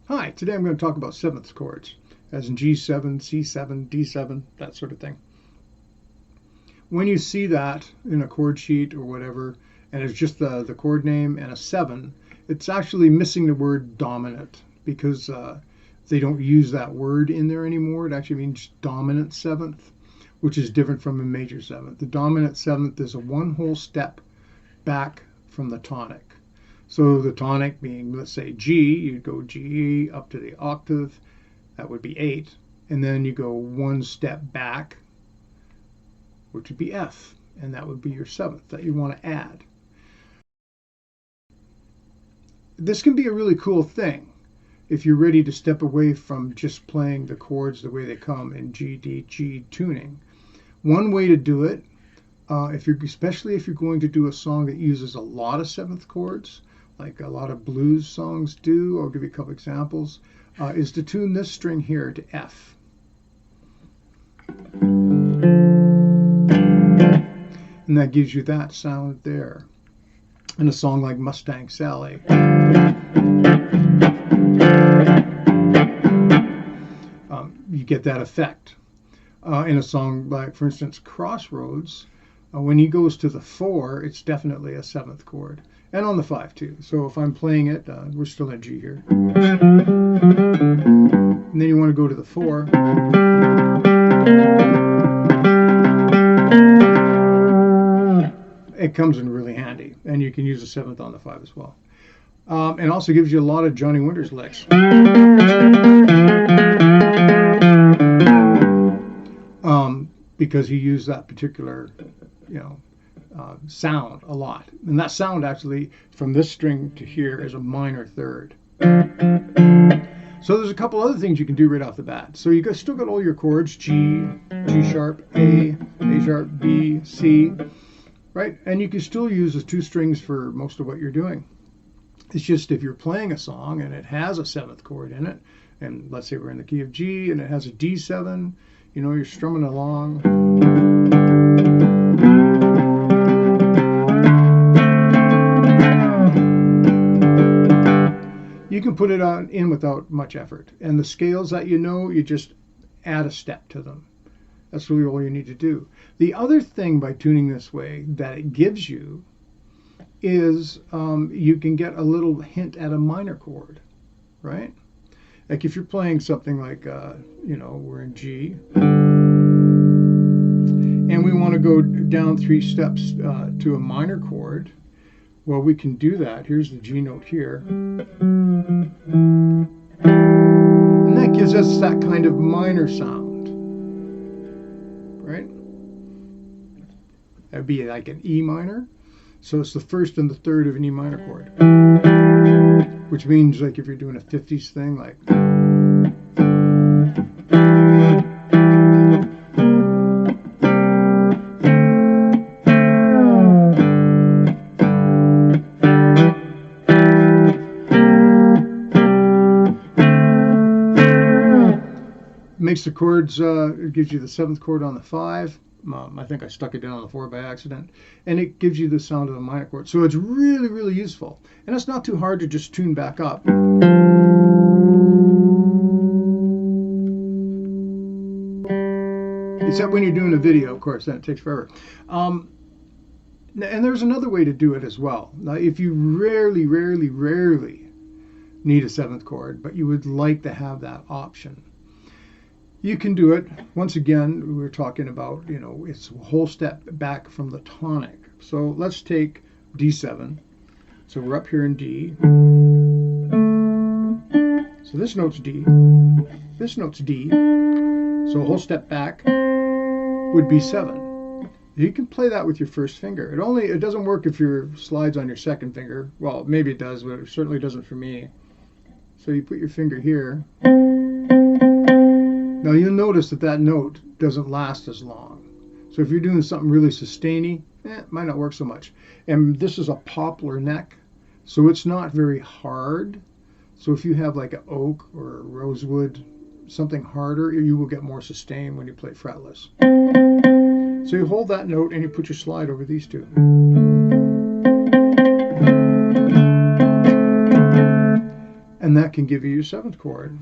Hi, today I'm going to talk about seventh chords, as in G7, C7, D7, that sort of thing. When you see that in a chord sheet or whatever, and it's just the chord name and a 7, it's actually missing the word dominant because they don't use that word in there anymore. It actually means dominant seventh, which is different from a major seventh. The dominant seventh is a one whole step back from the tonic. So the tonic being, let's say, G, you'd go G up to the octave, that would be 8. And then you go one step back, which would be F, and that would be your 7th that you want to add. This can be a really cool thing if you're ready to step away from just playing the chords the way they come in G, D, G tuning. One way to do it, especially if you're going to do a song that uses a lot of 7th chords, like a lot of blues songs do, I'll give you a couple examples, is to tune this string here to F. And that gives you that sound there. In a song like Mustang Sally. You get that effect. In a song like, for instance, Crossroads, when he goes to the 4, it's definitely a 7th chord. And on the 5 too. So if I'm playing it, we're still in G here. And then you want to go to the 4. It comes in really handy. And you can use the 7th on the 5 as well. And also gives you a lot of Johnny Winter's licks. Because he used that particular, sound a lot. And that sound actually, from this string to here, is a minor third. So there's a couple other things you can do right off the bat. So you still got all your chords, G, G sharp, A sharp, B, C, right? And you can still use the 2 strings for most of what you're doing. It's just if you're playing a song and it has a 7th chord in it, and let's say we're in the key of G and it has a D7, you're strumming along. You can put it in without much effort. And the scales that you just add a step to them. That's really all you need to do. The other thing by tuning this way that it gives you is you can get a little hint at a minor chord, right? Like if you're playing something like, we're in G, and we want to go down 3 steps to a minor chord, well, we can do that. Here's the G note here. And that gives us that kind of minor sound, right? That would be like an E minor. So it's the 1st and the 3rd of an E minor chord. Which means, like, if you're doing a 50s thing, like... makes the chords, it gives you the 7th chord on the 5. I think I stuck it down on the 4 by accident. And it gives you the sound of the minor chord. So it's really, really useful. And it's not too hard to just tune back up. Except when you're doing a video, of course, then it takes forever. And there's another way to do it as well. Now, if you rarely need a 7th chord, but you would like to have that option, you can do it. Once again, we're talking about, it's a whole step back from the tonic. So let's take D7. So we're up here in D. So this note's D. This note's D. So a whole step back would be 7. You can play that with your 1st finger. It doesn't work if your slide's on your 2nd finger. Well, maybe it does, but it certainly doesn't for me. So you put your finger here. Now you'll notice that note doesn't last as long. So if you're doing something really sustainy, it might not work so much. And this is a poplar neck, so it's not very hard. So if you have like an oak or a rosewood, something harder, you will get more sustain when you play fretless. So you hold that note and you put your slide over these 2. And that that can give you your 7th chord.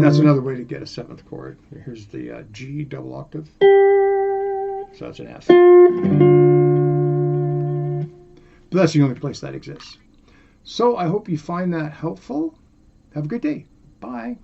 That's another way to get a 7th chord. Here's the G double octave. So that's an F. But that's the only place that exists. So I hope you find that helpful. Have a good day. Bye.